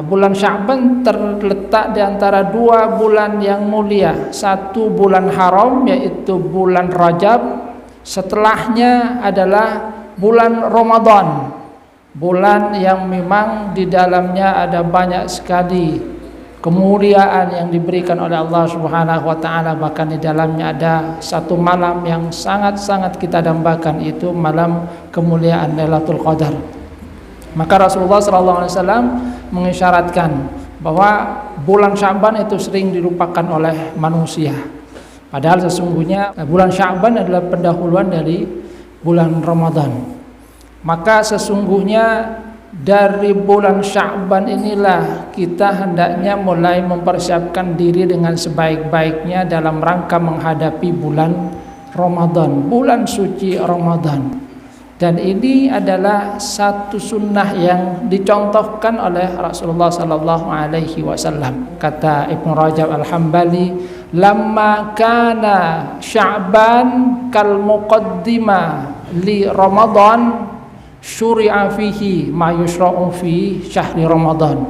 bulan Sya'ban terletak di antara dua bulan yang mulia. Satu bulan haram yaitu bulan Rajab, setelahnya adalah bulan Ramadan, bulan yang memang di dalamnya ada banyak sekali kemuliaan yang diberikan oleh Allah Subhanahu wa taala. Bahkan di dalamnya ada satu malam yang sangat-sangat kita dambakan, itu malam kemuliaan Lailatul Qadar. Maka Rasulullah SAW mengisyaratkan bahwa bulan Sya'ban itu sering dilupakan oleh manusia. Padahal sesungguhnya bulan Sya'ban adalah pendahuluan dari bulan Ramadan. Maka sesungguhnya dari bulan Sya'ban inilah kita hendaknya mulai mempersiapkan diri dengan sebaik-baiknya dalam rangka menghadapi bulan Ramadan, bulan suci Ramadan. Dan ini adalah satu sunnah yang dicontohkan oleh Rasulullah sallallahu alaihi wasallam. Kata Ibnu Rajab Al-Hambali, "Lamma kana Sya'ban kal muqaddimah li Ramadan, syuri'a fihi ma yushra'u fi syahri Ramadan."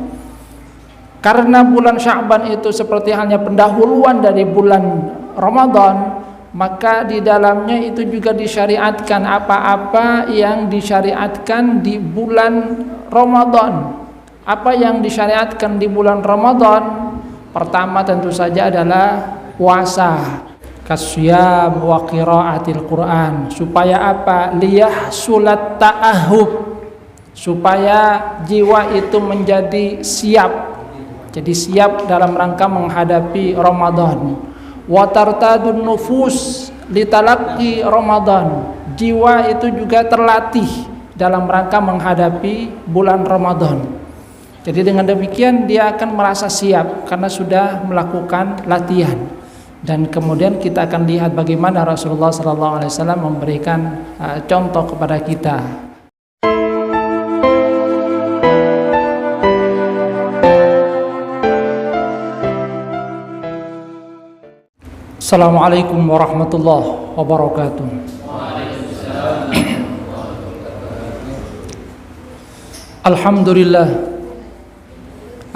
Karena bulan Sya'ban itu seperti halnya pendahuluan dari bulan Ramadan, maka di dalamnya itu juga disyariatkan apa-apa yang disyariatkan di bulan Ramadan. Apa yang disyariatkan di bulan Ramadan? Pertama tentu saja adalah puasa, kasyam wa qiraatil Quran. Supaya apa? Liyahsulat ta'ahub, supaya jiwa itu menjadi siap. Jadi siap dalam rangka menghadapi Ramadan. Wa tartadun nufus litalaqi Ramadan, jiwa itu juga terlatih dalam rangka menghadapi bulan Ramadan. Jadi dengan demikian dia akan merasa siap karena sudah melakukan latihan. Dan kemudian kita akan lihat bagaimana Rasulullah SAW memberikan contoh kepada kita. Assalamualaikum warahmatullahi wabarakatuh. Alhamdulillah,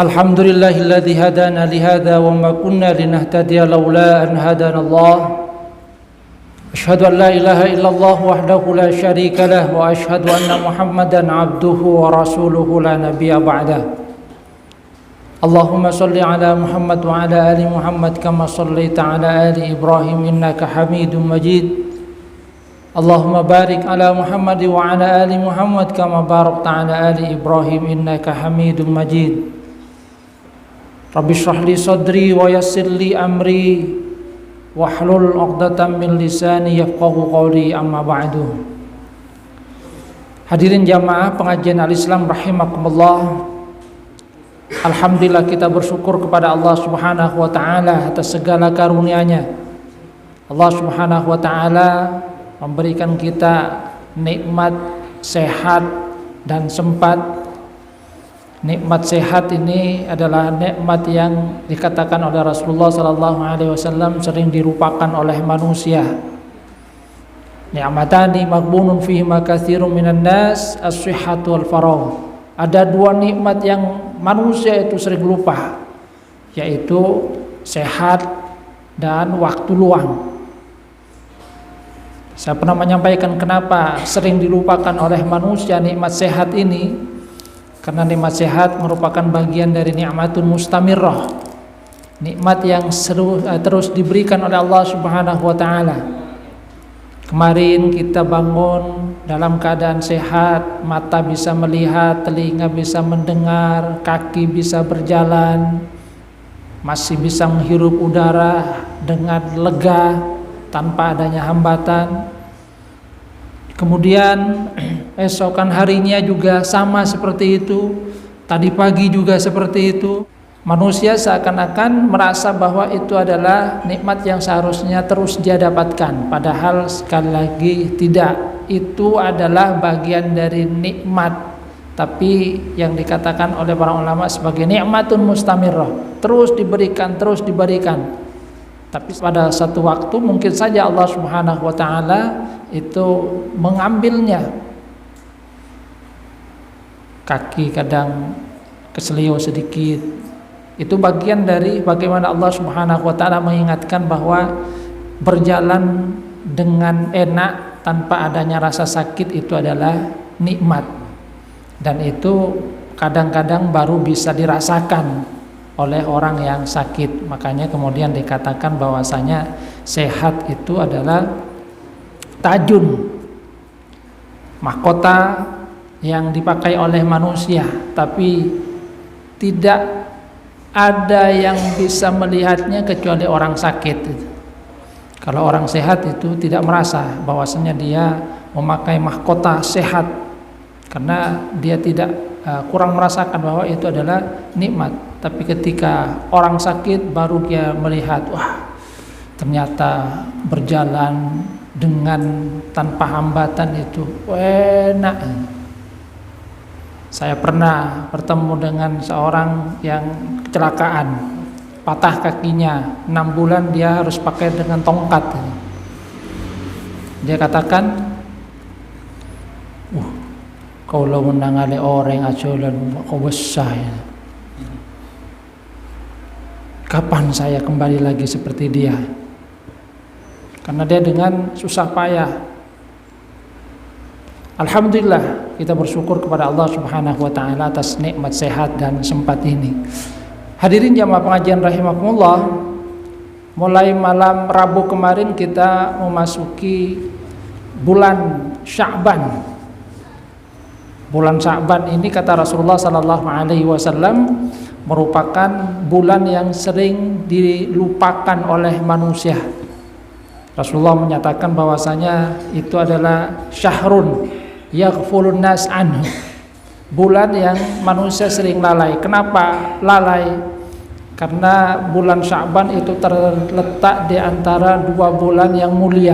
alhamdulillahilladzi hadana lihada wa ma kunna linahtadiya laula an hadana Allah. Asyhadu an la ilaha illallah wahdahu la syarika lah wa asyhadu anna Muhammadan abduhu wa rasuluhu la nabiyya ba'dah. Allahumma salli ala Muhammad wa ala ali Muhammad kama sallaita ala ali Ibrahim innaka Hamidum Majid. Allahumma barik ala Muhammad wa ala ali Muhammad kama barakta ala ali Ibrahim innaka Hamidum Majid. Rabbi shrah li sadri wa yassir li amri wahlul 'uqdatam min lisani yafqahu qawli, amma ba'du. Hadirin jamaah pengajian Al-Islam rahimakumullah. Alhamdulillah kita bersyukur kepada Allah Subhanahu wa taala atas segala karunia-Nya. Allah Subhanahu wa taala memberikan kita nikmat sehat dan sempat. Nikmat sehat ini adalah nikmat yang dikatakan oleh Rasulullah sallallahu alaihi wasallam sering dilupakan oleh manusia. Ni'matani maghbunun fihi ma katsirun minan nas, as-sihhatu wal faragh. Ada dua nikmat yang manusia itu sering lupa, yaitu sehat dan waktu luang. Saya pernah menyampaikan kenapa sering dilupakan oleh manusia nikmat sehat ini. Karena nikmat sehat merupakan bagian dari nikmatun mustamirrah, nikmat yang terus diberikan oleh Allah Subhanahu wa taala. Kemarin kita bangun dalam keadaan sehat, mata bisa melihat, telinga bisa mendengar, kaki bisa berjalan, masih bisa menghirup udara dengan lega tanpa adanya hambatan. Kemudian esokan harinya juga sama seperti itu, tadi pagi juga seperti itu. Manusia seakan-akan merasa bahwa itu adalah nikmat yang seharusnya terus dia dapatkan, padahal sekali lagi tidak. Itu adalah bagian dari nikmat, tapi yang dikatakan oleh para ulama sebagai nikmatun mustamirrah, terus diberikan. Tapi pada satu waktu mungkin saja Allah Subhanahu wa taala itu mengambilnya. Kaki kadang keselio sedikit. Itu bagian dari bagaimana Allah Subhanahu wa taala mengingatkan bahwa berjalan dengan enak tanpa adanya rasa sakit itu adalah nikmat. Dan itu kadang-kadang baru bisa dirasakan oleh orang yang sakit. Makanya kemudian dikatakan bahwasanya sehat itu adalah tajun, mahkota yang dipakai oleh manusia, tapi tidak ada yang bisa melihatnya kecuali orang sakit. Kalau orang sehat itu tidak merasa bahwasanya dia memakai mahkota sehat, karena dia tidak kurang merasakan bahwa itu adalah nikmat. Tapi ketika orang sakit baru dia melihat, wah, ternyata berjalan dengan tanpa hambatan itu enak. Saya pernah bertemu dengan seorang yang kecelakaan, patah kakinya, 6 bulan dia harus pakai dengan tongkat. Dia katakan, kalau menangani orang aculan kau besar, kapan saya kembali lagi seperti dia? Karena dia dengan susah payah. Alhamdulillah, kita bersyukur kepada Allah Subhanahu wa taala atas nikmat sehat dan sempat ini. Hadirin jamaah pengajian rahimakumullah, mulai malam Rabu kemarin kita memasuki bulan Sya'ban. Bulan Sya'ban ini kata Rasulullah sallallahu alaihi wasallam merupakan bulan yang sering dilupakan oleh manusia. Rasulullah menyatakan bahwasanya itu adalah syahrun yaghfulun nas anhu, bulan yang manusia sering lalai. Kenapa lalai? Karena bulan Sya'ban itu terletak di antara 2 bulan yang mulia.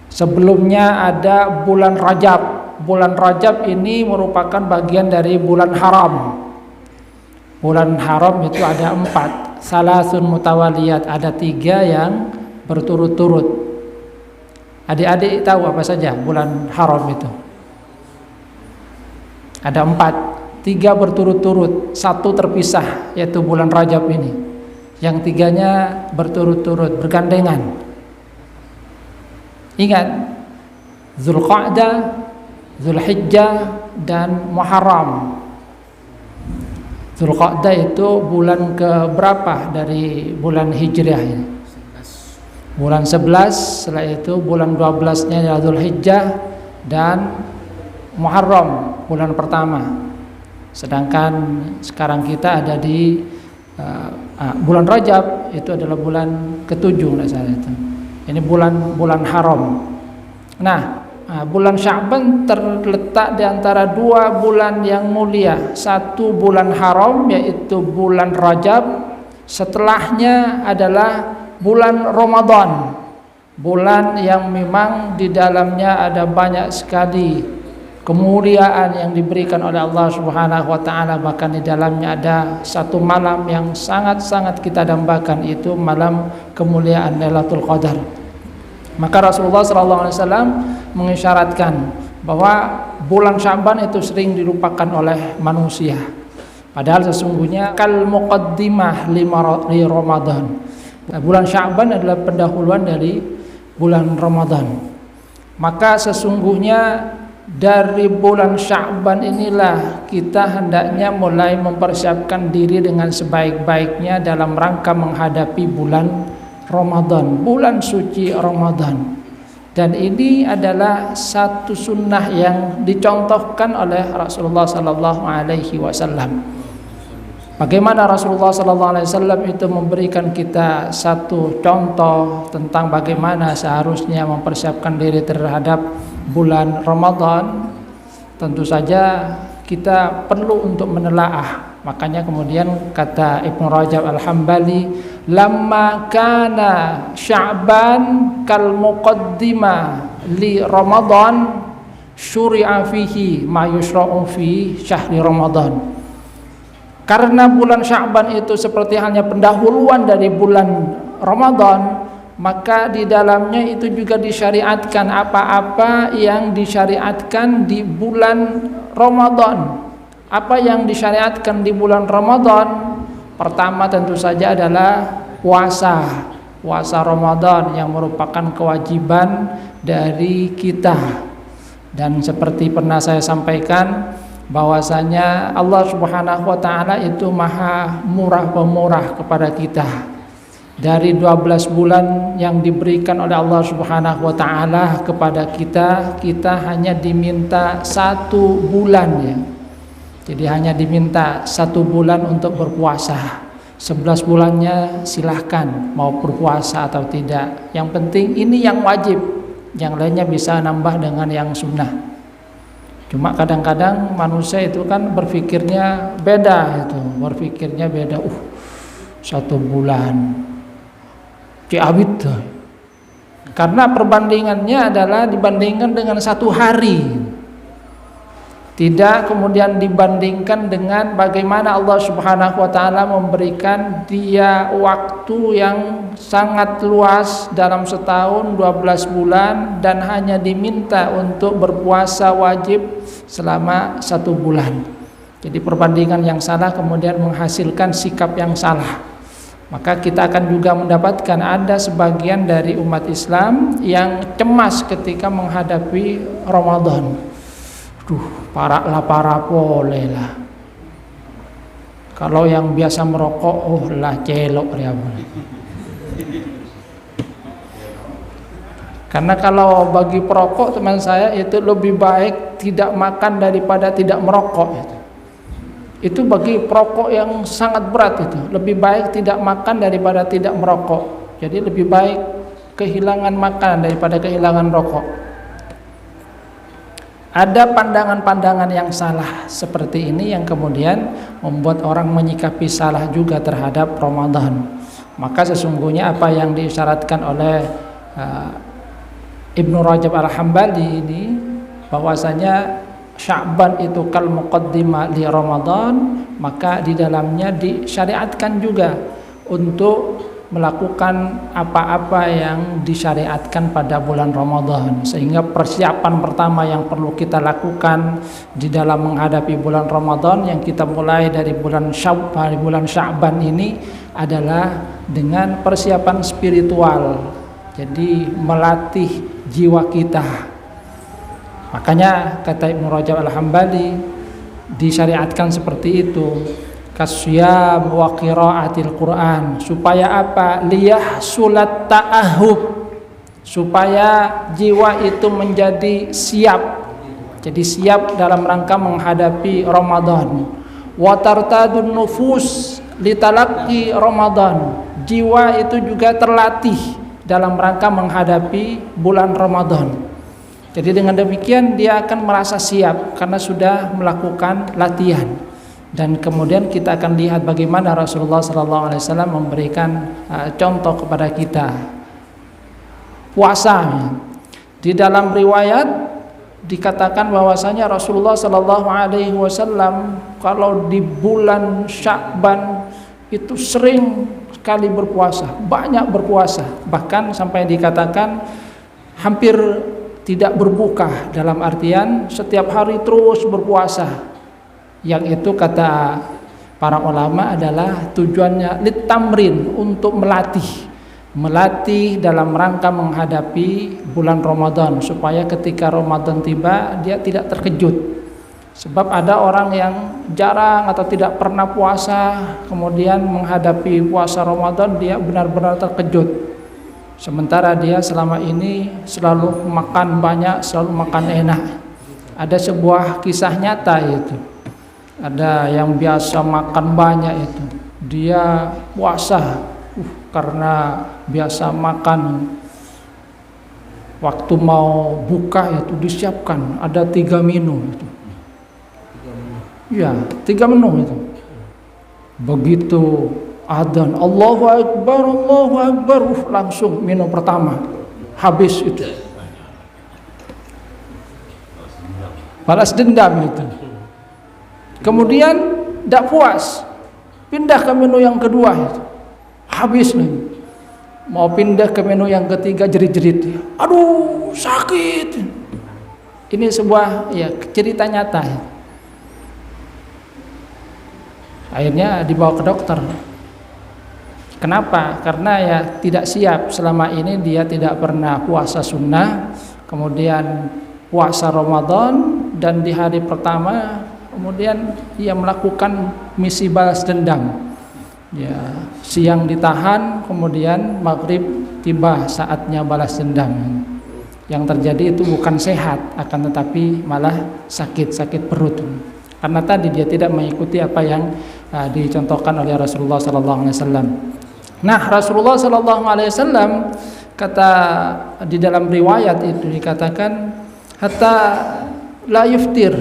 Sebelumnya ada bulan Rajab. Bulan Rajab ini merupakan bagian dari bulan haram. Bulan haram itu ada 4, salasun mutawaliyat, ada 3 yang berturut-turut. Adik-adik tahu apa saja bulan haram itu? Ada 4, 3 berturut-turut, 1 terpisah, yaitu bulan Rajab ini. Yang 3-nya berturut-turut, bergandengan. Ingat, Zulqa'dah, Zulhijjah, dan Muharram. Zulqa'dah itu bulan keberapa dari bulan Hijriah ini? Bulan 11, setelah itu bulan 12-nya adalah Zulhijjah dan Muharram, bulan pertama. Sedangkan sekarang kita ada di bulan Rajab, itu adalah bulan ke-7 itu. Ini bulan haram. Nah, bulan Sya'ban terletak di antara 2 bulan yang mulia. 1 bulan haram yaitu bulan Rajab, setelahnya adalah bulan Ramadan, bulan yang memang di dalamnya ada banyak sekali kemuliaan yang diberikan oleh Allah Subhanahu wa taala. Bahkan di dalamnya ada 1 malam yang sangat-sangat kita dambakan, itu malam kemuliaan Lailatul Qadar. Maka Rasulullah SAW mengisyaratkan bahwa bulan Sya'ban itu sering dilupakan oleh manusia, padahal sesungguhnya kal muqaddimah li Ramadan. Bulan Sya'ban adalah pendahuluan dari bulan Ramadan. Maka sesungguhnya dari bulan Sya'ban inilah kita hendaknya mulai mempersiapkan diri dengan sebaik-baiknya dalam rangka menghadapi bulan Ramadan, bulan suci Ramadan. Dan ini adalah satu sunnah yang dicontohkan oleh Rasulullah sallallahu alaihi wasallam. Bagaimana Rasulullah SAW itu memberikan kita satu contoh tentang bagaimana seharusnya mempersiapkan diri terhadap bulan Ramadan. Tentu saja kita perlu untuk menelaah. Makanya kemudian kata Ibnu Rajab Al-Hambali, lamma kana Sya'ban kal muqaddimah li Ramadan syuri'a fihi ma yushra'u fi syahri Ramadan. Karena bulan Sya'ban itu seperti halnya pendahuluan dari bulan Ramadan, maka di dalamnya itu juga disyariatkan apa-apa yang disyariatkan di bulan Ramadan. Apa yang disyariatkan di bulan Ramadan? Pertama tentu saja adalah puasa. Puasa Ramadan yang merupakan kewajiban dari kita. Dan seperti pernah saya sampaikan, bahwasanya Allah Subhanahu wa taala itu Maha Murah Pemurah kepada kita. Dari 12 bulan yang diberikan oleh Allah Subhanahu wa taala kepada kita, kita hanya diminta 1 bulan ya. Jadi hanya diminta 1 bulan untuk berpuasa. 11 bulannya silahkan mau berpuasa atau tidak. Yang penting ini yang wajib. Yang lainnya bisa nambah dengan yang sunnah. Cuma kadang-kadang manusia itu kan berpikirnya beda itu. Berpikirnya beda. 1 bulan. Ciawit. Karena perbandingannya adalah dibandingkan dengan 1 hari. Tidak kemudian dibandingkan dengan bagaimana Allah Subhanahu wa taala memberikan dia waktu yang sangat luas dalam setahun 12 bulan dan hanya diminta untuk berpuasa wajib selama 1 bulan. Jadi perbandingan yang salah kemudian menghasilkan sikap yang salah. Maka kita akan juga mendapatkan ada sebagian dari umat Islam yang cemas ketika menghadapi Ramadan. Para boleh lah. Kalau yang biasa merokok, lah celok dia boleh. Karena kalau bagi perokok teman saya itu lebih baik tidak makan daripada tidak merokok. Itu bagi perokok yang sangat berat itu. Lebih baik tidak makan daripada tidak merokok. Jadi lebih baik kehilangan makan daripada kehilangan rokok. Ada pandangan-pandangan yang salah seperti ini yang kemudian membuat orang menyikapi salah juga terhadap Ramadan. Maka sesungguhnya apa yang disyaratkan oleh Ibnu Rajab Al-Hambali ini, bahwasanya Sya'ban itu kal muqaddimah li Ramadan, maka di dalamnya disyariatkan juga untuk melakukan apa-apa yang disyariatkan pada bulan Ramadan. Sehingga persiapan pertama yang perlu kita lakukan di dalam menghadapi bulan Ramadan yang kita mulai dari bulan Sya'ban ini adalah dengan persiapan spiritual. Jadi melatih jiwa kita. Makanya kata Ibnu Rajab Al-Hambali disyariatkan seperti itu. Kasyam wa qiraatil Quran, supaya apa? Liyahsulat ta'ahub, supaya jiwa itu menjadi siap. Jadi siap dalam rangka menghadapi Ramadan. Wa tartadun nufus litalaqi Ramadan, jiwa itu juga terlatih dalam rangka menghadapi bulan Ramadan. Jadi dengan demikian dia akan merasa siap karena sudah melakukan latihan. Dan kemudian kita akan lihat bagaimana Rasulullah SAW memberikan contoh kepada kita puasa. Di dalam riwayat dikatakan bahwasanya Rasulullah SAW kalau di bulan Sya'ban itu sering sekali berpuasa, banyak berpuasa, bahkan sampai dikatakan hampir tidak berbuka, dalam artian setiap hari terus berpuasa. Yang itu kata para ulama adalah tujuannya litamrin, untuk melatih dalam rangka menghadapi bulan Ramadan, supaya ketika Ramadan tiba dia tidak terkejut. Sebab ada orang yang jarang atau tidak pernah puasa, kemudian menghadapi puasa Ramadan dia benar-benar terkejut. Sementara dia selama ini selalu makan banyak, selalu makan enak. Ada sebuah kisah nyata itu. Ada yang biasa makan banyak itu, dia puasa karena biasa makan. Waktu mau buka itu disiapkan ada 3 menu itu. Ya, 3 menu itu. Begitu adzan Allahu Akbar, langsung menu pertama habis itu. Balas dendam itu. Kemudian tidak puas, pindah ke menu yang kedua itu. Habis nih. Mau pindah ke menu yang ketiga, jerit-jerit. Aduh, sakit. Ini sebuah cerita nyata. Akhirnya dibawa ke dokter. Kenapa? Karena ya tidak siap, selama ini dia tidak pernah puasa sunnah, kemudian puasa Ramadan, dan di hari pertama kemudian ia melakukan misi balas dendam. Ya, siang ditahan, kemudian maghrib tiba saatnya balas dendam. Yang terjadi itu bukan sehat, akan tetapi malah sakit perut. Karena tadi dia tidak mengikuti apa yang dicontohkan oleh Rasulullah SAW. Nah, Rasulullah SAW kata di dalam riwayat itu dikatakan hatta la yuftir,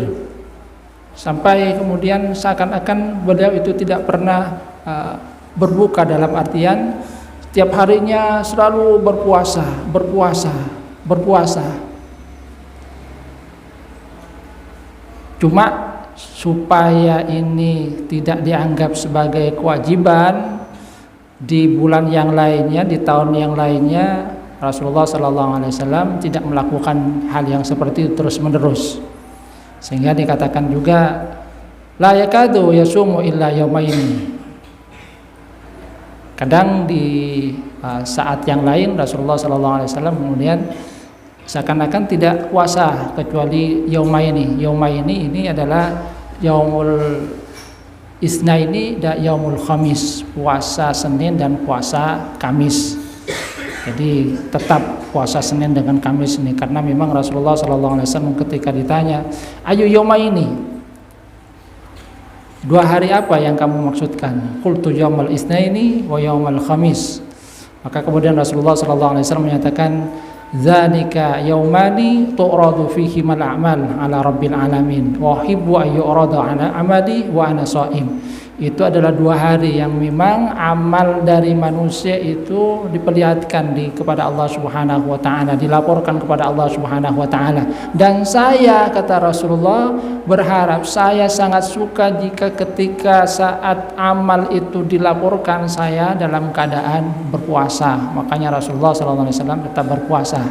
sampai kemudian seakan-akan beliau itu tidak pernah berbuka, dalam artian setiap harinya selalu berpuasa. Cuma supaya ini tidak dianggap sebagai kewajiban, di bulan yang lainnya, di tahun yang lainnya, Rasulullah SAW tidak melakukan hal yang seperti itu terus menerus, sehingga dikatakan juga la yakadu yasumu illa yaumaini. Kadang di saat yang lain Rasulullah SAW kemudian seakan-akan tidak puasa kecuali yaumaini. Yaumaini ini adalah yaumul Isnaini dan yaumul khamis, puasa Senin dan puasa Kamis. Jadi tetap puasa Senin dengan Kamis ini, karena memang Rasulullah SAW ketika ditanya, ayu yaumaini, dua hari apa yang kamu maksudkan? Qultu yaumul isnaini wa yaumul khamis. Maka kemudian Rasulullah SAW menyatakan, dzalika yaumani tu'radu fihi mal a'mal ala rabbil alamin wa uhibbu an yu'rada ala amali wa ana shaim. Itu adalah dua hari yang memang amal dari manusia itu diperlihatkan kepada Allah Subhanahu wa taala, dilaporkan kepada Allah Subhanahu wa taala. Dan saya, kata Rasulullah, berharap, saya sangat suka jika ketika saat amal itu dilaporkan saya dalam keadaan berpuasa. Makanya Rasulullah SAW tetap berpuasa.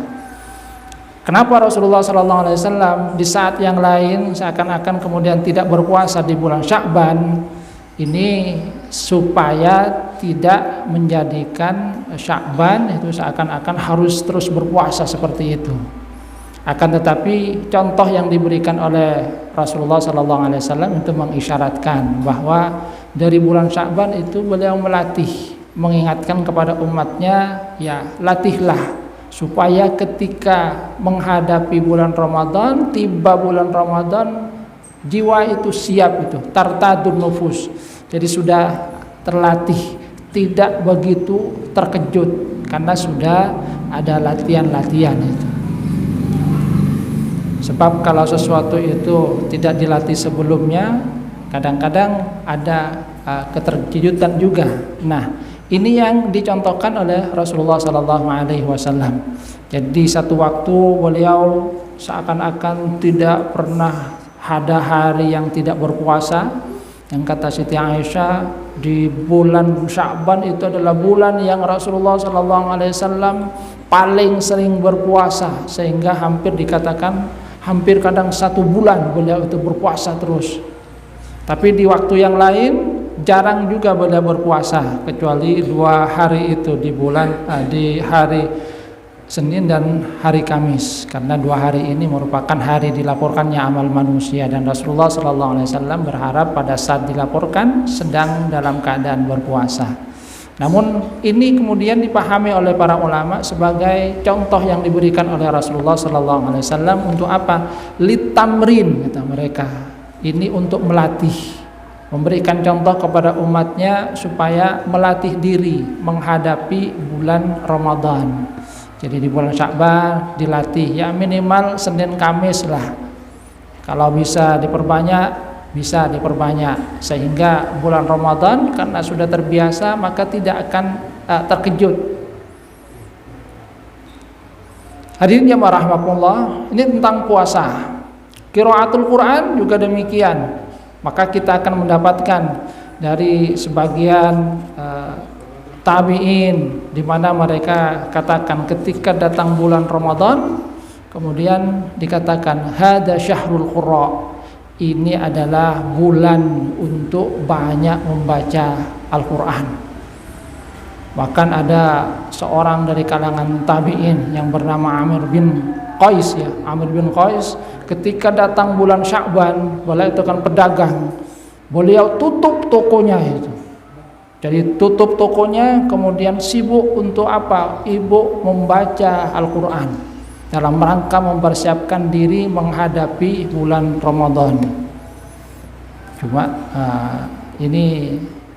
Kenapa Rasulullah SAW di saat yang lain seakan-akan kemudian tidak berpuasa di bulan Sya'ban? Ini supaya tidak menjadikan Sya'ban itu seakan-akan harus terus berpuasa seperti itu. Akan tetapi contoh yang diberikan oleh Rasulullah SAW itu mengisyaratkan bahwa dari bulan Sya'ban itu beliau melatih, mengingatkan kepada umatnya, ya latihlah supaya ketika menghadapi bulan Ramadan, tiba bulan Ramadan, jiwa itu siap, itu tartadun nufus, jadi sudah terlatih, tidak begitu terkejut karena sudah ada latihan-latihan itu. Sebab kalau sesuatu itu tidak dilatih sebelumnya, kadang-kadang ada keterkejutan juga. Nah, ini yang dicontohkan oleh Rasulullah SAW. Jadi satu waktu beliau seakan-akan tidak pernah ada hari yang tidak berpuasa. Yang kata Siti Aisyah, di bulan Sya'ban itu adalah bulan yang Rasulullah SAW paling sering berpuasa, sehingga hampir dikatakan hampir kadang satu bulan beliau itu berpuasa terus. Tapi di waktu yang lain jarang juga beliau berpuasa, kecuali dua hari itu di hari Senin dan hari Kamis, karena dua hari ini merupakan hari dilaporkannya amal manusia, dan Rasulullah SAW berharap pada saat dilaporkan sedang dalam keadaan berpuasa. Namun ini kemudian dipahami oleh para ulama sebagai contoh yang diberikan oleh Rasulullah SAW untuk apa? Litamrin, kata mereka. Ini untuk melatih, memberikan contoh kepada umatnya supaya melatih diri menghadapi bulan Ramadan. Jadi di bulan Sya'ban dilatih, ya minimal Senin Kamis lah. Kalau bisa diperbanyak, sehingga bulan Ramadan karena sudah terbiasa maka tidak akan terkejut. Hadirin jamaah rahmatullah, ini tentang puasa. Qiraatul Quran juga demikian. Maka kita akan mendapatkan dari sebagian tabi'in, di mana mereka katakan ketika datang bulan Ramadan, kemudian dikatakan hada syahrul qurra, ini adalah bulan untuk banyak membaca Al-Quran. Bahkan ada seorang dari kalangan tabi'in yang bernama Amir bin Qais ya. Amir bin Qais ketika datang bulan Sya'ban, beliau itu kan pedagang, beliau tutup tokonya itu. Jadi tutup tokonya, kemudian sibuk untuk apa? Ibu membaca Al-Quran dalam rangka mempersiapkan diri menghadapi bulan Ramadan. Cuma ini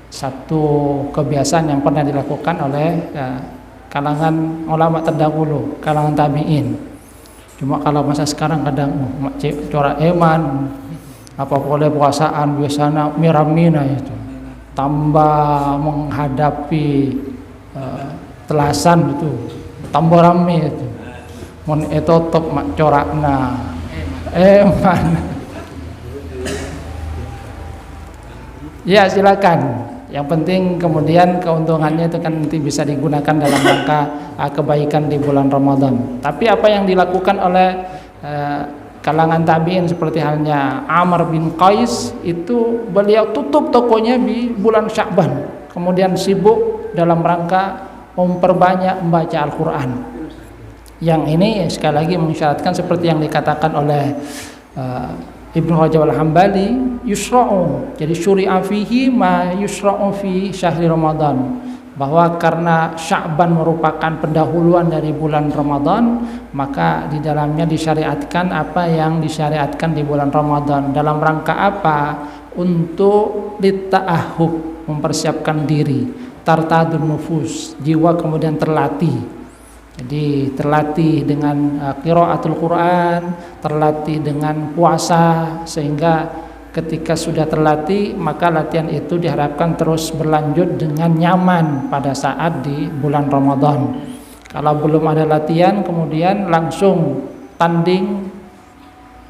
satu kebiasaan yang pernah dilakukan oleh kalangan ulama terdahulu, kalangan tabi'in. Cuma kalau masa sekarang kadang corak eman apa boleh puasaan biasanya miramina itu tambah menghadapi telasan itu tambah rame itu mon etotop mak corakna eman. Ya silakan. Yang penting kemudian keuntungannya itu kan nanti bisa digunakan dalam rangka kebaikan di bulan Ramadan. Tapi apa yang dilakukan oleh kalangan tabi'in seperti halnya Amr bin Qais itu, beliau tutup tokonya di bulan Sya'ban, kemudian sibuk dalam rangka memperbanyak membaca Al-Quran. Yang ini sekali lagi mensyaratkan seperti yang dikatakan oleh Ibnu Rajab Al-Hambali, yusra'u, jadi syuri'a fihi ma yusra'u fi syahri Ramadan, bahwa karena Sya'ban merupakan pendahuluan dari bulan Ramadan, maka di dalamnya disyariatkan apa yang disyariatkan di bulan Ramadan. Dalam rangka apa? Untuk lita'ahub, mempersiapkan diri, tartadun nufus, jiwa kemudian terlatih. Jadi terlatih dengan qiraatul Quran, terlatih dengan puasa, sehingga ketika sudah terlatih maka latihan itu diharapkan terus berlanjut dengan nyaman pada saat di bulan Ramadan. Kalau belum ada latihan kemudian langsung tanding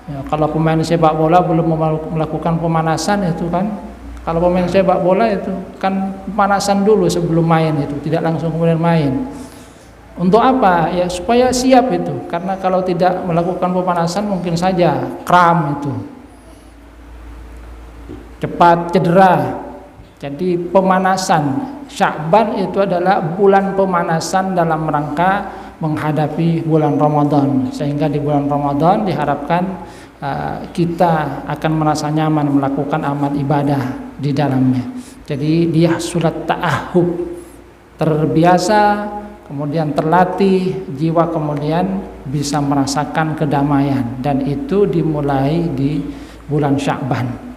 ya, kalau pemain sepak bola belum melakukan pemanasan itu kan, kalau pemain sepak bola itu kan pemanasan dulu sebelum main, itu tidak langsung kemudian main. Untuk apa? Ya supaya siap itu. Karena kalau tidak melakukan pemanasan mungkin saja kram itu, cepat cedera. Jadi pemanasan Sya'ban itu adalah bulan pemanasan dalam rangka menghadapi bulan Ramadan, sehingga di bulan Ramadan diharapkan kita akan merasa nyaman melakukan amal ibadah di dalamnya. Jadi dia surat ta'ahub, terbiasa, kemudian terlatih, jiwa kemudian bisa merasakan kedamaian, dan itu dimulai di bulan Sya'ban.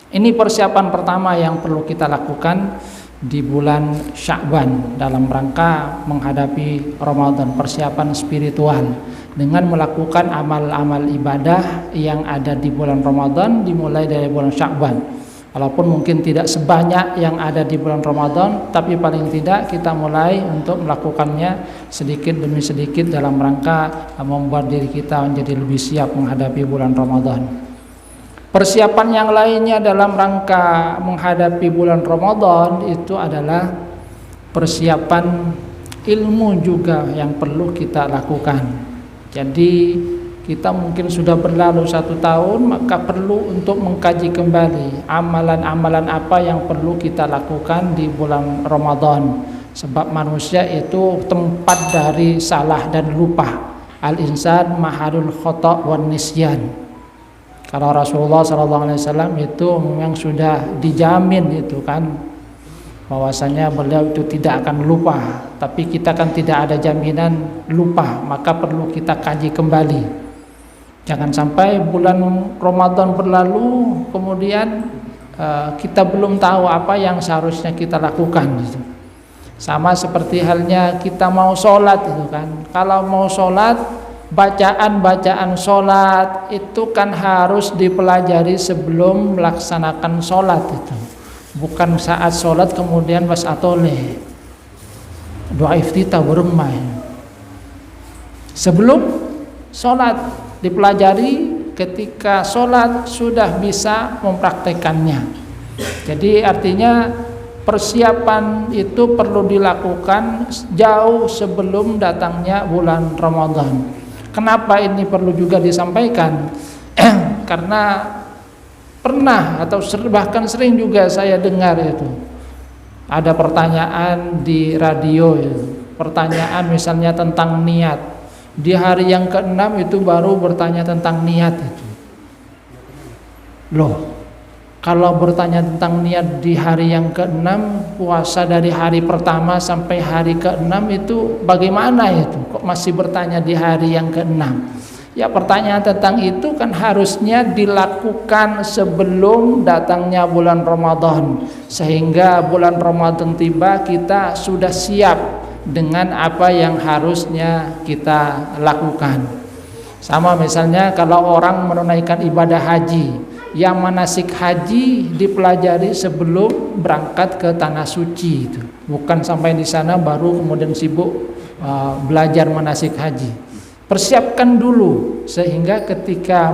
Ini persiapan pertama yang perlu kita lakukan di bulan Sya'ban dalam rangka menghadapi Ramadan, persiapan spiritual dengan melakukan amal-amal ibadah yang ada di bulan Ramadan dimulai dari bulan Sya'ban. Walaupun mungkin tidak sebanyak yang ada di bulan Ramadan, tapi paling tidak kita mulai untuk melakukannya sedikit demi sedikit dalam rangka membuat diri kita menjadi lebih siap menghadapi bulan Ramadan. Persiapan yang lainnya dalam rangka menghadapi bulan Ramadan itu adalah persiapan ilmu juga yang perlu kita lakukan. Jadi kita mungkin sudah berlalu 1 tahun, maka perlu untuk mengkaji kembali amalan-amalan apa yang perlu kita lakukan di bulan Ramadan. Sebab manusia itu tempat dari salah dan lupa. Al-insan mahalul khata' wan nisyan. Kalau Rasulullah SAW itu memang sudah dijamin itu kan, bahwasanya beliau itu tidak akan lupa. Tapi kita kan tidak ada jaminan lupa, maka perlu kita kaji kembali. Jangan sampai bulan Ramadan berlalu kemudian kita belum tahu apa yang seharusnya kita lakukan gitu. Sama seperti halnya kita mau sholat itu kan. Kalau mau sholat, bacaan-bacaan sholat itu kan harus dipelajari sebelum melaksanakan sholat itu. Bukan saat sholat kemudian pas atole doa iftitah bermain. Sebelum sholat dipelajari, ketika sholat sudah bisa mempraktekannya. Jadi artinya persiapan itu perlu dilakukan jauh sebelum datangnya bulan Ramadan. Kenapa ini perlu juga disampaikan? Karena Pernah atau bahkan sering juga saya dengar itu ada pertanyaan di radio itu. Pertanyaan misalnya tentang niat. Di hari yang ke-6 itu baru bertanya tentang niat itu. Loh, kalau bertanya tentang niat di hari yang ke-6, puasa dari hari pertama sampai hari ke-6 itu bagaimana itu? Kok masih bertanya di hari yang ke-6? Ya, pertanyaan tentang itu kan harusnya dilakukan sebelum datangnya bulan Ramadan, sehingga bulan Ramadan tiba kita sudah siap dengan apa yang harusnya kita lakukan. Sama misalnya kalau orang menunaikan ibadah haji, yang manasik haji dipelajari sebelum berangkat ke tanah suci itu, bukan sampai di sana baru kemudian sibuk belajar manasik haji. Persiapkan dulu sehingga ketika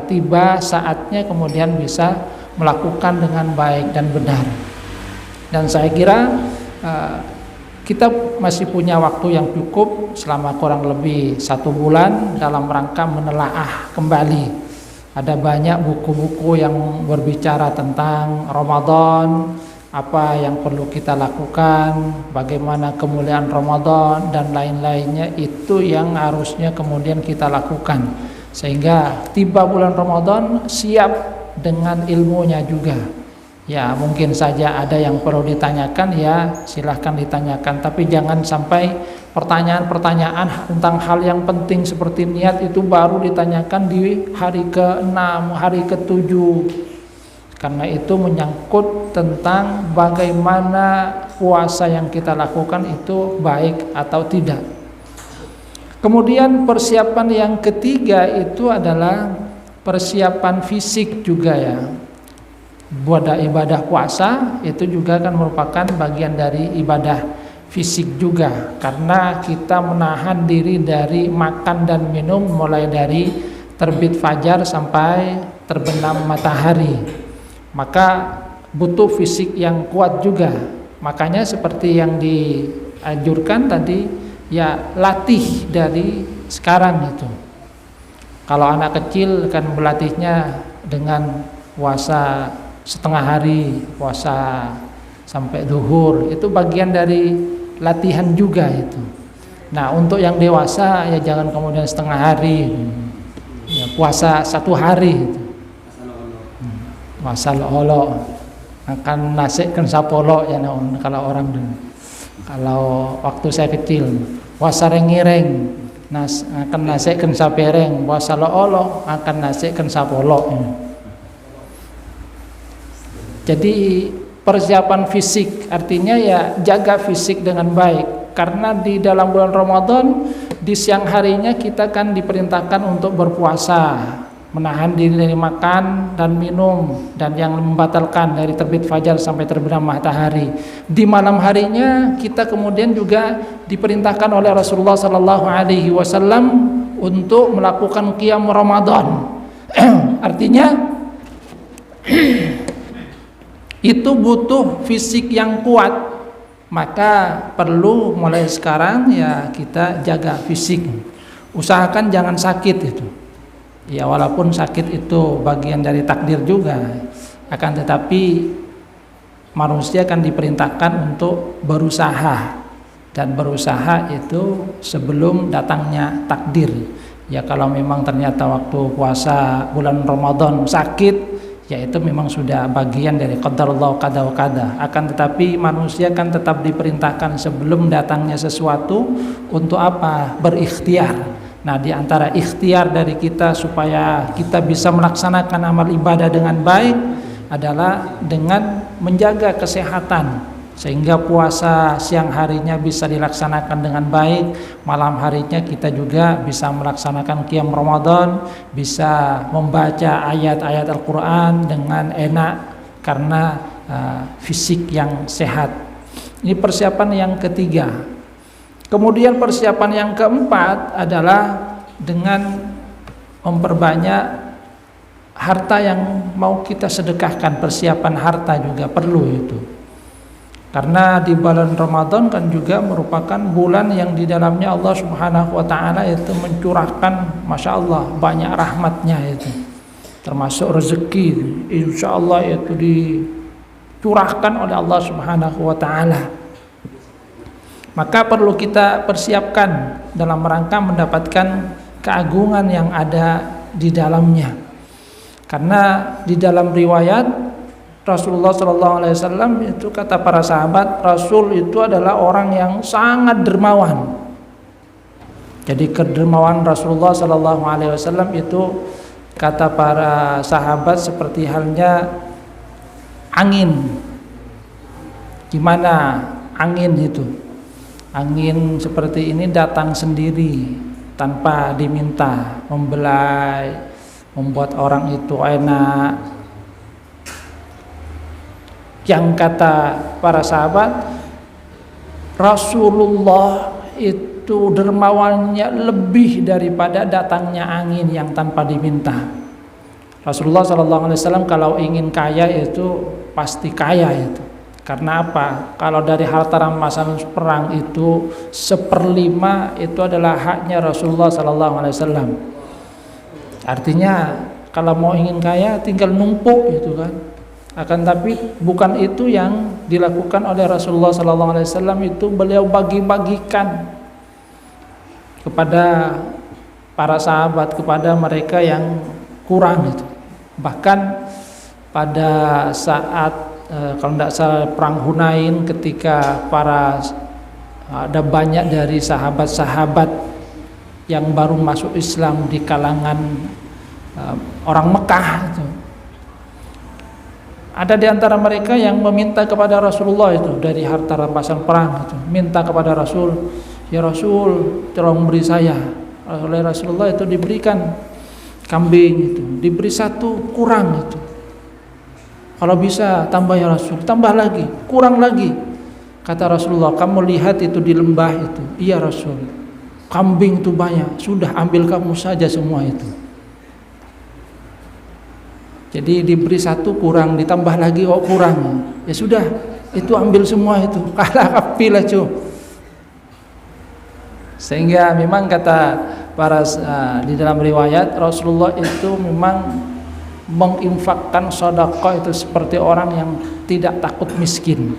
tiba saatnya kemudian bisa melakukan dengan baik dan benar. Dan saya kira kita masih punya waktu yang cukup selama kurang lebih 1 bulan dalam rangka menelaah kembali. Ada banyak buku-buku yang berbicara tentang Ramadan, apa yang perlu kita lakukan, bagaimana kemuliaan Ramadan dan lain-lainnya, itu yang harusnya kemudian kita lakukan sehingga tiba bulan Ramadan siap dengan ilmunya juga. Ya, mungkin saja ada yang perlu ditanyakan, ya silahkan ditanyakan, tapi jangan sampai pertanyaan-pertanyaan tentang hal yang penting seperti niat itu baru ditanyakan di hari ke-6, hari ke-7. Karena itu menyangkut tentang bagaimana puasa yang kita lakukan itu baik atau tidak. Kemudian persiapan yang ketiga itu adalah persiapan fisik juga ya. Buat ibadah puasa itu juga kan merupakan bagian dari ibadah fisik juga, karena kita menahan diri dari makan dan minum mulai dari terbit fajar sampai terbenam matahari. Maka butuh fisik yang kuat juga. Makanya seperti yang dianjurkan tadi, ya latih dari sekarang itu. Kalau anak kecil kan berlatihnya dengan puasa setengah hari, puasa sampai zuhur, itu bagian dari latihan juga itu. Nah, untuk yang dewasa ya jangan kemudian setengah hari, ya puasa 1 hari itu. Puasa lo akan nasikkan sapolo ya kalau orang dulu. Kalau waktu saya kecil puasa rengireng akan nasikkan sapereng, puasa lo akan nasikkan sapolo. Jadi persiapan fisik artinya ya jaga fisik dengan baik, karena di dalam bulan Ramadan di siang harinya kita kan diperintahkan untuk berpuasa, menahan diri dari makan dan minum, dan yang membatalkan dari terbit fajar sampai terbenam matahari. Di malam harinya kita kemudian juga diperintahkan oleh Rasulullah SAW untuk melakukan qiyam Ramadan. Artinya itu butuh fisik yang kuat, maka perlu mulai sekarang ya kita jaga fisik. Usahakan jangan sakit itu. Ya walaupun sakit itu bagian dari takdir juga, akan tetapi manusia kan diperintahkan untuk berusaha, dan berusaha itu sebelum datangnya takdir. Ya kalau memang ternyata waktu puasa bulan Ramadan sakit, ya itu memang sudah bagian dari qadarullah qada wa qada. Akan tetapi manusia kan tetap diperintahkan sebelum datangnya sesuatu untuk apa? Berikhtiar. Nah, di antara ikhtiar dari kita supaya kita bisa melaksanakan amal ibadah dengan baik adalah dengan menjaga kesehatan, sehingga puasa siang harinya bisa dilaksanakan dengan baik, malam harinya kita juga bisa melaksanakan qiyam Ramadan, bisa membaca ayat-ayat Al-Quran dengan enak karena fisik yang sehat. Ini persiapan yang ketiga. Kemudian persiapan yang keempat adalah dengan memperbanyak harta yang mau kita sedekahkan. Persiapan harta juga perlu itu. Karena di bulan Ramadan kan juga merupakan bulan yang di dalamnya Allah Subhanahu wa taala itu mencurahkan, Masya Allah, banyak rahmatnya itu. termasuk rezeki, insya Allah itu dicurahkan oleh Allah Subhanahu wa Ta'ala. Maka perlu kita persiapkan dalam rangka mendapatkan keagungan yang ada di dalamnya. Karena di dalam riwayat Rasulullah SAW itu, kata para sahabat, Rasul itu adalah orang yang sangat dermawan. Jadi kedermawan Rasulullah SAW itu, kata para sahabat, seperti halnya angin. Gimana angin itu? Angin seperti ini datang sendiri tanpa diminta, membelai, membuat orang itu enak. Yang kata para sahabat, Rasulullah itu dermawannya lebih daripada datangnya angin yang tanpa diminta. Rasulullah SAW kalau ingin kaya itu pasti kaya itu. Karena apa? Kalau dari harta rampasan perang itu 1/5 itu adalah haknya Rasulullah SAW. Artinya kalau mau ingin kaya tinggal numpuk gitu kan. Akan tapi bukan itu yang dilakukan oleh Rasulullah SAW. Itu beliau bagi-bagikan kepada para sahabat, kepada mereka yang kurang itu. Bahkan pada saat kalau tidak salah perang Hunain, ketika ada banyak dari sahabat-sahabat yang baru masuk Islam di kalangan orang Mekah itu, ada di antara mereka yang meminta kepada Rasulullah itu dari harta rampasan perang itu, minta kepada Rasul, ya Rasul, tolong beri saya. Oleh Rasulullah itu diberikan kambing itu, diberi 1 kurang itu. Kalau bisa tambah ya Rasul, tambah lagi, kurang lagi. Kata Rasulullah, kamu lihat itu di lembah itu. Iya Rasul, kambing itu banyak, sudah ambil kamu saja semua itu. Jadi diberi 1 kurang, ditambah lagi kurang. Ya sudah, itu ambil semua itu. Kalah kapilah cuy. Sehingga memang kata para di dalam riwayat, Rasulullah itu memang menginfakkan sedekah itu seperti orang yang tidak takut miskin.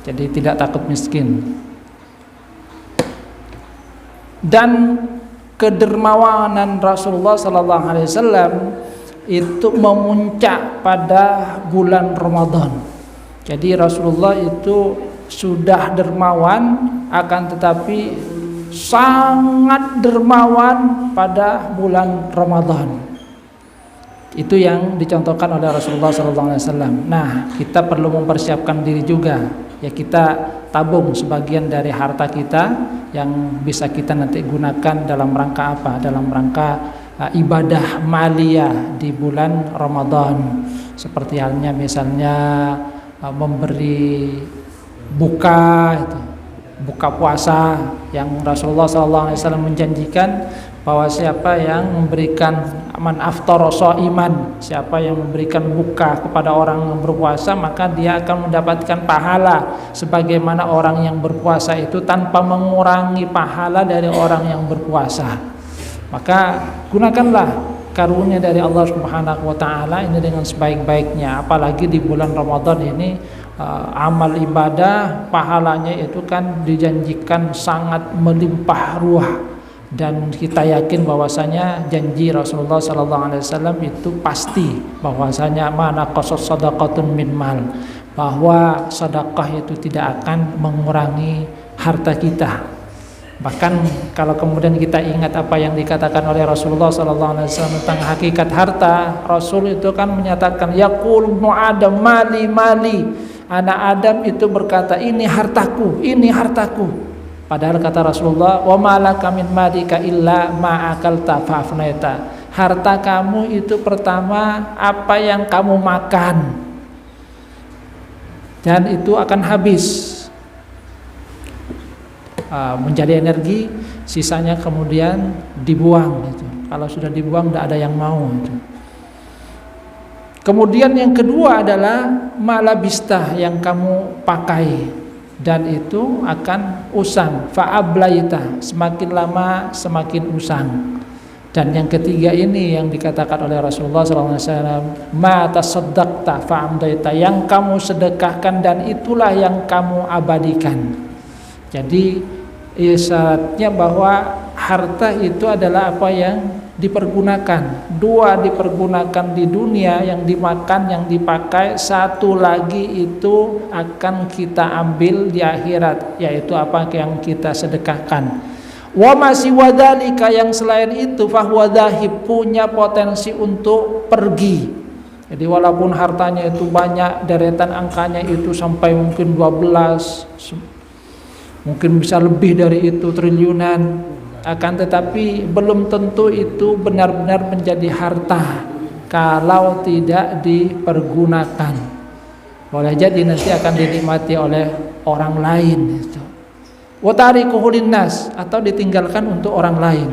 Jadi tidak takut miskin. Dan kedermawanan Rasulullah SAW itu memuncak pada bulan Ramadan. Jadi Rasulullah itu sudah dermawan, akan tetapi sangat dermawan pada bulan Ramadan. Itu yang dicontohkan oleh Rasulullah SAW. Nah, kita perlu mempersiapkan diri juga. Ya, kita tabung sebagian dari harta kita yang bisa kita nanti gunakan dalam rangka apa? Dalam rangka ibadah maliyah di bulan Ramadan. Seperti halnya misalnya memberi buka puasa yang Rasulullah SAW menjanjikan bahwa siapa yang memberikan man aftara shaiman, siapa yang memberikan buka kepada orang yang berpuasa, maka dia akan mendapatkan pahala sebagaimana orang yang berpuasa itu tanpa mengurangi pahala dari orang yang berpuasa. Maka gunakanlah karunia dari Allah Subhanahu wa Ta'ala ini dengan sebaik-baiknya, apalagi di bulan Ramadan ini. Amal ibadah pahalanya itu kan dijanjikan sangat melimpah ruah, dan kita yakin bahwasanya janji Rasulullah SAW itu pasti bahwasanya mana qasas sadaqatun min mal, bahwa sedekah itu tidak akan mengurangi harta kita. Bahkan kalau kemudian kita ingat apa yang dikatakan oleh Rasulullah SAW tentang hakikat harta, Rasul itu kan menyatakan yaqul ibnu Adam mali mali, anak Adam itu berkata ini hartaku, ini hartaku. Padahal kata Rasulullah, wa malaka min malika illa ma akalta fa afnaita. Harta kamu itu pertama apa yang kamu makan, dan itu akan habis menjadi energi, sisanya kemudian dibuang gitu. Kalau sudah dibuang tidak ada yang mau gitu. Kemudian yang kedua adalah malabista, yang kamu pakai, dan itu akan usang, fa'ablaita, semakin lama semakin usang. Dan yang ketiga ini yang dikatakan oleh Rasulullah SAW, ma tasaddaqta fa'amdaita, yang kamu sedekahkan dan itulah yang kamu abadikan. Jadi syaratnya bahwa harta itu adalah apa yang dipergunakan. Dua dipergunakan di dunia, yang dimakan, yang dipakai. Satu lagi itu akan kita ambil di akhirat, yaitu apa yang kita sedekahkan. Wa masih wadalika, yang selain itu fahuwa dhahib, punya potensi untuk pergi. Jadi walaupun hartanya itu banyak, deretan angkanya itu sampai mungkin 12, mungkin bisa lebih dari itu, triliunan, akan tetapi belum tentu itu benar-benar menjadi harta kalau tidak dipergunakan. Boleh jadi nanti akan dinikmati oleh orang lain itu. Wa tarikuhu linnas, atau ditinggalkan untuk orang lain.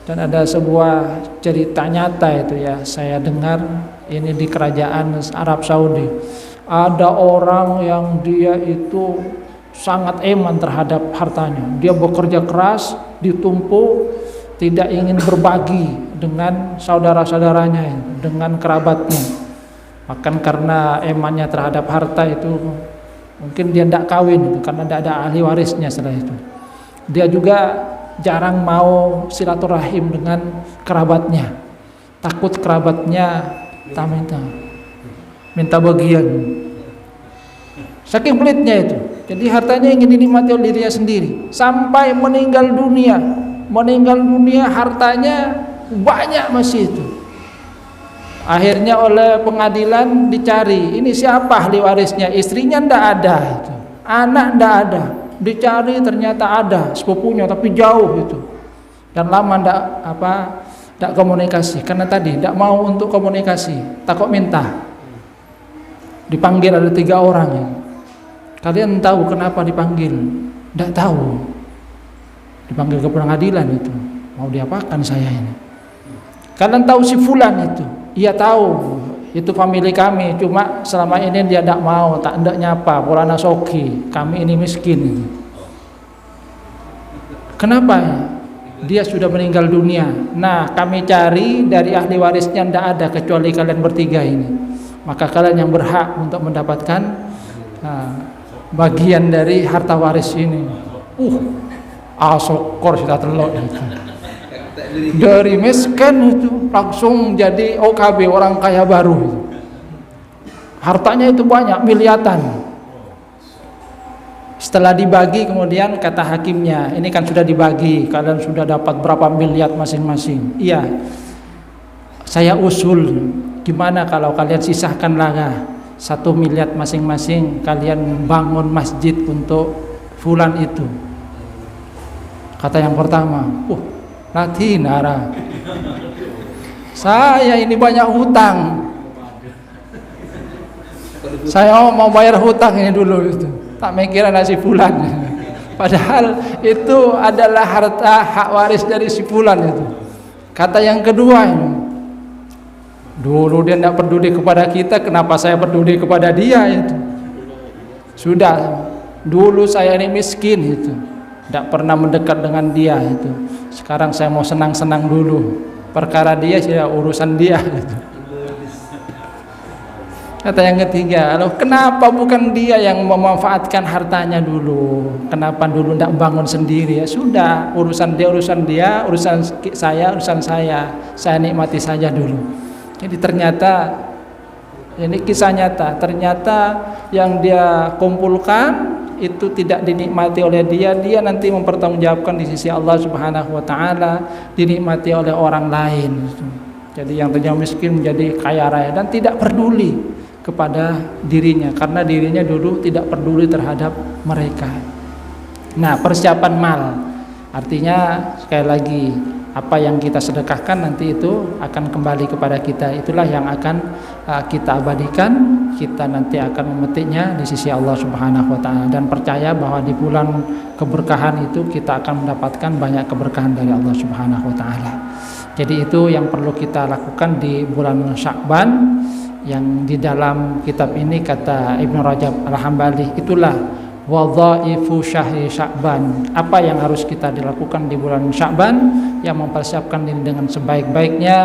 Dan ada sebuah cerita nyata itu ya, saya dengar ini di kerajaan Arab Saudi. Ada orang yang dia itu sangat eman terhadap hartanya. Dia bekerja keras, ditumpuk, tidak ingin berbagi dengan saudara-saudaranya, dengan kerabatnya. Bahkan karena emannya terhadap harta itu, mungkin dia tidak kawin itu, karena tidak ada ahli warisnya setelah itu. Dia juga jarang mau silaturahim dengan kerabatnya, takut kerabatnya tak minta bagian. Saking pelitnya itu. Jadi hartanya ingin dinikmati oleh dirinya sendiri. Sampai meninggal dunia hartanya banyak masih itu. Akhirnya oleh pengadilan dicari, ini siapa ahli warisnya? Istrinya ndak ada itu. Anak ndak ada. Dicari ternyata ada sepupunya tapi jauh itu. Dan lama ndak komunikasi, karena tadi ndak mau untuk komunikasi, takut minta. Dipanggil ada 3 orang ya. Kalian tahu kenapa dipanggil? Ndak tahu. Dipanggil ke pengadilan itu. Mau diapakan saya ini? Kalian tahu si fulan itu? Iya tahu, itu famili kami, cuma selama ini dia tidak mau, tak hendak nyapa, polana soki, kami ini miskin. Kenapa? Dia sudah meninggal dunia. Nah, kami cari dari ahli warisnya tidak ada kecuali kalian bertiga ini. Maka kalian yang berhak untuk mendapatkan bagian dari harta waris ini. Asokor sudah telok itu. Dari miskin itu langsung jadi OKB, orang kaya baru. Hartanya itu banyak, miliaran. Setelah dibagi kemudian kata hakimnya, ini kan sudah dibagi, kalian sudah dapat berapa miliar masing-masing. Iya, saya usul, gimana kalau kalian sisahkan lagi 1 miliar masing-masing, kalian bangun masjid untuk fulan itu. Kata yang pertama, Nara, saya ini banyak hutang. Saya mau bayar hutang ini dulu itu. Tak mikir nasi fulan. Padahal itu adalah harta hak waris dari si fulan itu. Kata yang kedua ini, dulu dia tidak peduli kepada kita, kenapa saya peduli kepada dia itu? Sudah, dulu saya ini miskin itu, tidak pernah mendekat dengan dia itu. Sekarang saya mau senang-senang dulu. Perkara dia ya urusan dia gitu. Kata yang ketiga, loh kenapa bukan dia yang memanfaatkan hartanya dulu? Kenapa dulu tidak bangun sendiri? Ya sudah, urusan dia, urusan saya. Saya nikmati saja dulu. Jadi ternyata ini kisah nyata. Ternyata yang dia kumpulkan itu tidak dinikmati oleh dia nanti mempertanggungjawabkan di sisi Allah Subhanahu wa taala, dinikmati oleh orang lain. Jadi yang tadinya miskin menjadi kaya raya dan tidak peduli kepada dirinya, karena dirinya dulu tidak peduli terhadap mereka. Nah, persiapan mal artinya sekali lagi, apa yang kita sedekahkan nanti itu akan kembali kepada kita. Itulah yang akan kita abadikan, kita nanti akan memetiknya di sisi Allah Subhanahu wa taala, dan percaya bahwa di bulan keberkahan itu kita akan mendapatkan banyak keberkahan dari Allah Subhanahu wa taala. Jadi itu yang perlu kita lakukan di bulan Sya'ban, yang di dalam kitab ini kata Ibnu Rajab Al-Hambali, itulah wadhaifu syahri Sya'ban. Apa yang harus kita dilakukan di bulan Sya'ban, yang mempersiapkan diri dengan sebaik-baiknya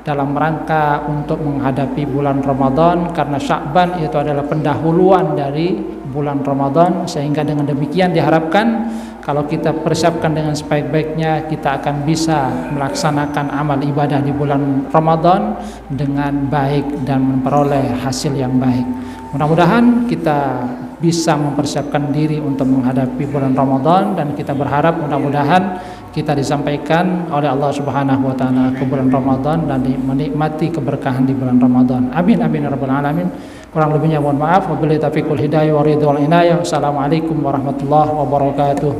dalam rangka untuk menghadapi bulan Ramadan, karena Sya'ban itu adalah pendahuluan dari bulan Ramadan, sehingga dengan demikian diharapkan kalau kita persiapkan dengan sebaik-baiknya, kita akan bisa melaksanakan amal ibadah di bulan Ramadan dengan baik dan memperoleh hasil yang baik. Mudah-mudahan kita bisa mempersiapkan diri untuk menghadapi bulan Ramadan, dan kita berharap mudah-mudahan kita disampaikan oleh Allah Subhanahu wa taala ke bulan Ramadan dan menikmati keberkahan di bulan Ramadan. Amin amin ya rabbal alamin. Kurang lebihnya mohon maaf. Wabillahi taufiq wal hidayah wa ridwal inayah. Wassalamualaikum warahmatullahi wabarakatuh.